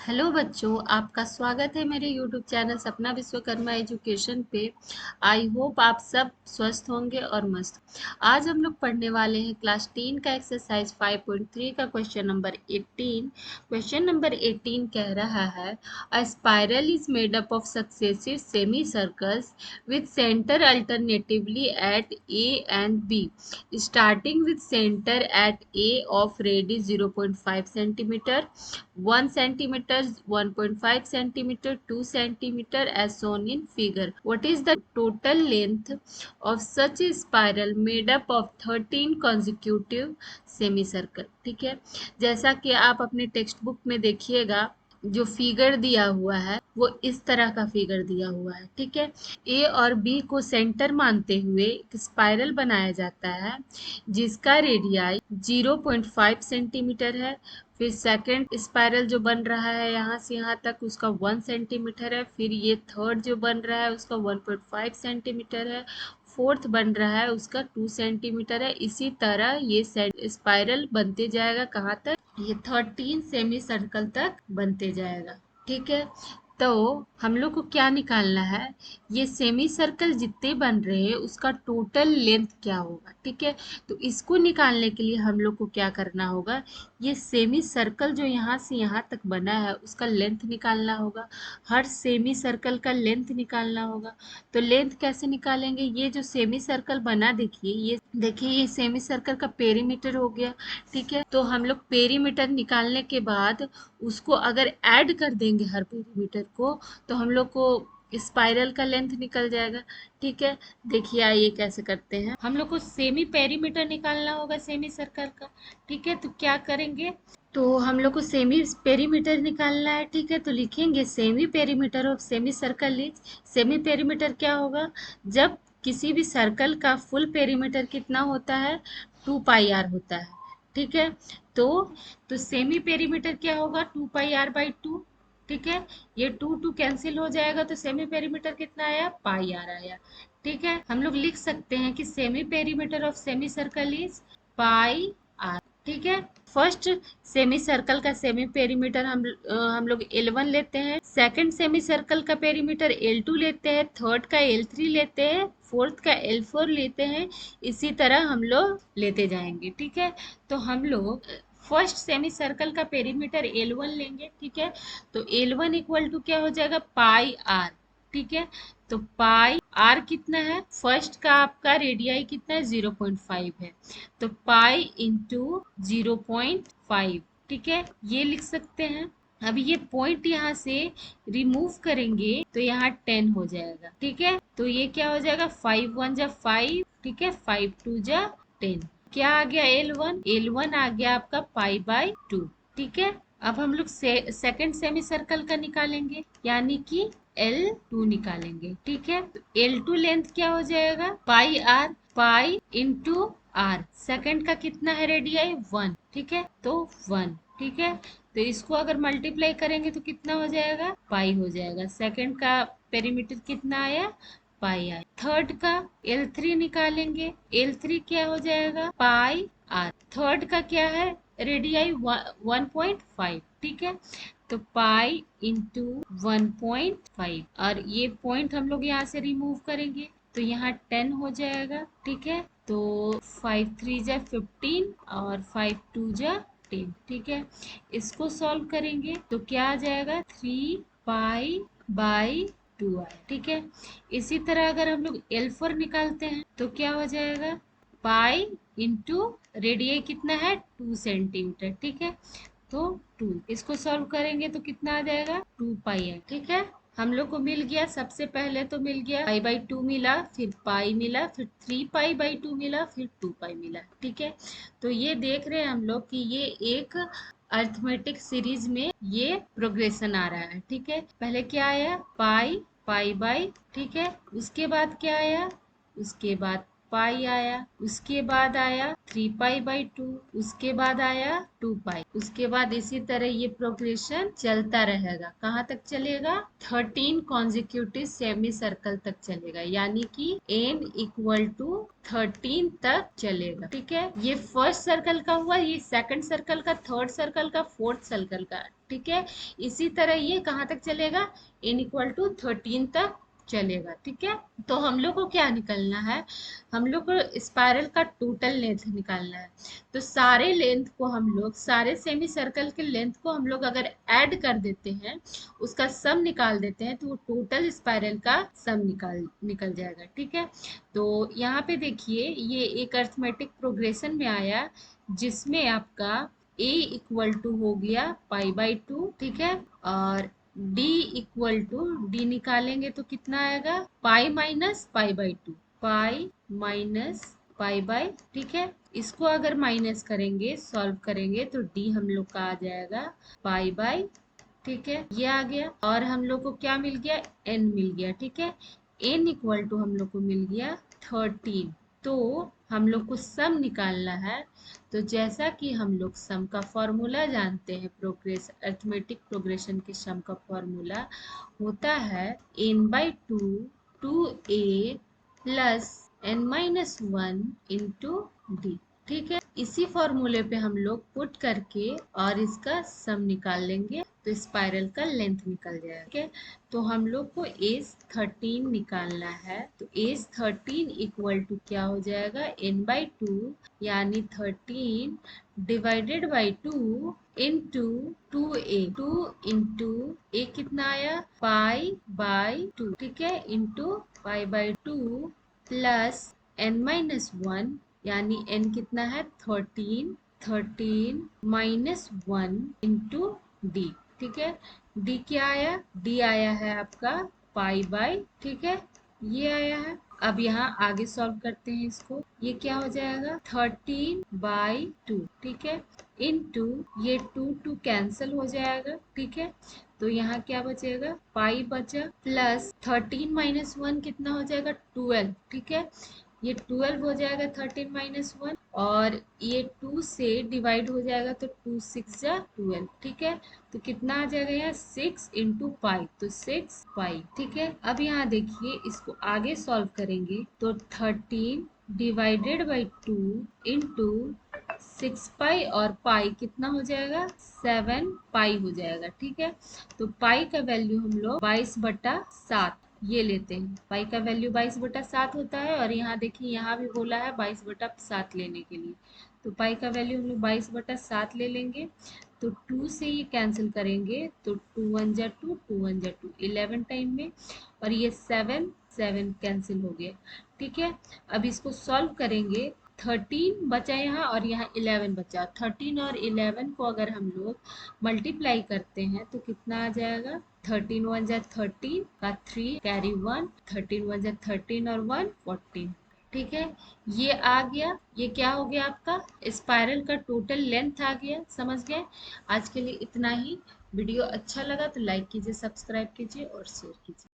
Hello बच्चों, आपका स्वागत है मेरे यूट्यूब चैनल सपना विश्वकर्मा एजुकेशन पे। आई होप आप सब स्वस्थ होंगे और मस्त। आज हम लोग पढ़ने वाले हैं क्लास 10 का एक्सरसाइज 5.3 का क्वेश्चन नंबर 18। क्वेश्चन नंबर 18 कह रहा है a spiral is made up of successive semicircles with centre alternatively at A and B, starting with center at A of radius 0.5 centimeter, 1 centimeter, 1.5 centimeter, 2 centimeter as shown in figure. What is the total length of such a spiral made up of 13 consecutive semicircle? ठीक है, जैसा कि आप अपने text book में देखिएगा, जो figure दिया हुआ है वो इस तरह का फिगर दिया हुआ है। ठीक है, ए और बी को सेंटर मानते हुए एक स्पाइरल बनाया जाता है जिसका रेडियाई 0.5 सेंटीमीटर है। फिर सेकंड स्पाइरल जो बन रहा है यहाँ से यहाँ तक उसका 1 सेंटीमीटर है। फिर ये थर्ड जो बन रहा है उसका 1.5 सेंटीमीटर है। फोर्थ बन रहा है उसका 2 सेंटीमीटर है। इसी तरह ये स्पाइरल बनते जाएगा कहाँ तक, ये 13 सेमी सर्कल तक बनते जाएगा। ठीक है, तो हम लोग को क्या निकालना है, ये सेमी सर्कल जितने बन रहे हैं उसका टोटल लेंथ क्या होगा। ठीक है, तो इसको निकालने के लिए हम लोग को क्या करना होगा, ये सेमी सर्कल जो यहाँ से यहाँ तक बना है उसका लेंथ निकालना होगा। हर सेमी सर्कल का लेंथ निकालना होगा। तो लेंथ कैसे निकालेंगे, ये जो सेमी सर्कल बना देखिए ये सेमी सर्कल का पेरीमीटर हो गया। ठीक है, तो हम लोग पेरीमीटर निकालने के बाद उसको अगर ऐड कर देंगे हर पेरीमीटर को तो हम लोग को स्पाइरल का लेंथ निकल जाएगा। ठीक है, देखिए आइए कैसे करते हैं। हम लोग को सेमी पेरीमीटर निकालना होगा सेमी सर्कल का। ठीक है, तो क्या करेंगे, तो हम लोग को सेमी पेरीमीटर निकालना है। ठीक है, तो लिखेंगे semi perimeter of semicircle is, semi perimeter क्या होगा, जब किसी भी सर्कल का फुल पेरीमीटर कितना होता है, 2 पाई आर होता है। ठीक है, तो सेमी पेरीमीटर क्या होगा, 2 पाई आर/2। ठीक है, ये 2 कैंसिल हो जाएगा तो सेमी पेरीमीटर कितना आया, पाई आर आया। ठीक है, हम लोग लिख सकते हैं कि semi perimeter of semicircle is pi R. ठीक है, फर्स्ट सेमी सर्कल का सेमी पेरीमीटर हम लोग L1 लेते हैं, सेकंड सेमी सर्कल का पेरीमीटर L2 लेते हैं, थर्ड का L3 लेते हैं, फोर्थ का L4 लेते हैं। इसी तरह हम लोग लेते जाएंगे। ठीक है, तो हम लोग फर्स्ट सेमी सर्कल का पेरीमीटर L1 लेंगे। ठीक है, तो L1 इक्वल टू क्या हो जाएगा, पाई आर। ठीक है, तो पाई आर कितना है, फर्स्ट का आपका रेडियाई कितना है, 0.5 है, तो पाई इंटू 0.5। ठीक है, ये लिख सकते हैं। अब ये पॉइंट यहाँ से रिमूव करेंगे तो यहाँ 10 हो जाएगा। ठीक है, तो ये क्या हो जाएगा, 5 1 जा 5। ठीक है, 5 2 जा 10। क्या आ गया, L1 आ गया आपका पाई/2। ठीक है, अब हम लोग सेकंड सेमी सर्कल का निकालेंगे यानी कि L2 निकालेंगे। ठीक है, तो L2 लेंथ क्या हो जाएगा, पाई/आर, पाई इंटू आर। सेकंड का कितना है रेडियाई, 1। ठीक है, तो 1। ठीक है, तो इसको अगर मल्टीप्लाई करेंगे तो कितना हो जाएगा, पाई हो जाएगा। सेकंड का पेरीमीटर कितना आया, पाई आया। थर्ड का L3 निकालेंगे, L3 क्या हो जाएगा, पाई/आर। थर्ड का क्या है, रेडियाई 1.5। ठीक है, तो पाई इंटू 1.5, और ये पॉइंट हम लोग यहाँ से रिमूव करेंगे तो यहाँ 10 हो जाएगा। ठीक है, तो 5 3 जा 15 और 5 2 जा 10। ठीक है, इसको सॉल्व करेंगे तो क्या आ जाएगा, 3 पाई/2 आया। ठीक है, इसी तरह अगर हम लोग L4 निकालते हैं तो क्या हो जाएगा, पाई इंटू रेडियस कितना है, 2 सेंटीमीटर। ठीक है, तो 2, इसको सॉल्व करेंगे तो कितना आ जाएगा, 2 पाई है। ठीक है, हम लोग को मिल गया, सबसे पहले तो मिल गया पाई/2 मिला, फिर पाई मिला, फिर 3 पाई/2 मिला, फिर 2 पाई मिला। ठीक है, तो ये देख रहे हैं हम लोग कि ये एक अर्थमेटिक सीरीज में ये प्रोग्रेशन आ रहा है। ठीक है, पहले क्या आया, पाई/, ठीक है, उसके बाद क्या आया, उसके बाद पाई आया, उसके बाद आया 3 पाई/2, उसके बाद आया 2 पाई, उसके बाद इसी तरह ये प्रोग्रेशन चलता रहेगा। कहाँ तक चलेगा, 13 कॉन्जिक्यूटिव सेमी सर्कल तक चलेगा, यानी कि n इक्वल टू 13 तक चलेगा। ठीक है, ये फर्स्ट सर्कल का हुआ, ये सेकंड सर्कल का, थर्ड सर्कल का, फोर्थ सर्कल का। ठीक है। इसी तरह ये कहाँ तक चलेगा, n इक्वल टू 13 तक चलेगा। ठीक है, तो हम लोग को क्या निकलना है, हम लोग को स्पाइरल का टोटल लेंथ निकालना है। तो सारे लेंथ को हम लोग, सारे सेमी सर्कल के लेंथ को हम लोग अगर ऐड कर देते हैं, उसका सम निकाल देते हैं, तो वो टोटल स्पाइरल का सम निकल जाएगा। ठीक है, तो यहाँ पे देखिए ये एक अर्थमेटिक प्रोग्रेशन में आया, जिसमें आपका a इक्वल टू हो गया पाई बाई टू। ठीक है, और d इक्वल टू, d निकालेंगे तो कितना आएगा, pi minus pi by two, pi minus pi by. ठीक है, इसको अगर माइनस करेंगे, सॉल्व करेंगे, तो d हम लोग का आ जाएगा पाई बाई। ठीक है, ये आ गया, और हम लोग को क्या मिल गया, n मिल गया। ठीक है, n इक्वल टू हम लोग को मिल गया 13। तो हम लोग को सम निकालना है। तो जैसा कि हम लोग सम का फॉर्मूला जानते हैं, प्रोग्रेस अर्थमेटिक प्रोग्रेशन के सम का फॉर्मूला होता है n by two, 2a plus n minus one into D. ठीक है, इसी फॉर्मूले पे हम लोग पुट करके और इसका सम निकाल लेंगे, तो स्पाइरल का लेंथ निकल जाएगा। ठीक है, तो हम लोग को एज 13 निकालना है। तो एज 13 इक्वल टू क्या हो जाएगा, n बाई टू, यानी 13 divided by two into 2a, 2 into a कितना आया, पाई बाई टू। ठीक है, into pi by two plus n minus one, यानी n कितना है 13, 13 माइनस वन इंटू डी। ठीक है, d क्या आया, d आया है आपका पाई बाई। ठीक है, ये आया है। अब यहाँ आगे सॉल्व करते हैं इसको, ये क्या हो जाएगा 13 बाई टू। ठीक है, इनटू ये 2 कैंसिल हो जाएगा। ठीक है, तो यहाँ क्या बचेगा, पाई बचा, प्लस 13 माइनस वन कितना हो जाएगा 12। ठीक है, ये 12 हो जाएगा 13 माइनस वन, और ये 2 से डिवाइड हो जाएगा, तो 2 6 जा 12। ठीक है, तो कितना आ जाएगा यहाँ 6 इंटू पाई, तो 6 पाई। ठीक है, अब यहाँ देखिए इसको आगे सॉल्व करेंगे, तो 13 डिवाइडेड बाई टू इंटू 6 पाई, और पाई कितना हो जाएगा 7 पाई हो जाएगा। ठीक है, तो पाई का वैल्यू हम लोग 22/7 ये लेते हैं। पाई का वैल्यू 22/7 होता है, और यहाँ देखिए यहाँ भी बोला है 22/7 लेने के लिए, तो पाई का वैल्यू हम लोग 22/7 ले लेंगे। तो 2 से ये कैंसिल करेंगे, तो 2 1 जा 2, 2 1 जा 2, 11 टाइम में, और ये 7 7 कैंसिल हो गया। ठीक है, अब इसको सॉल्व करेंगे, 13 बचा यहाँ, और यहाँ 11 बचा। 13 और 11 को अगर हम लोग मल्टीप्लाई करते हैं, तो कितना आ जाएगा, 13 1 जा 13 का 3 कैरी 1, 13 1 जा 13 और 1 14। ठीक है, ये आ गया, ये क्या हो गया आपका स्पाइरल का टोटल लेंथ आ गया। समझ गए, आज के लिए इतना ही। वीडियो अच्छा लगा तो लाइक कीजिए, सब्सक्राइब कीजिए और शेयर कीजिए।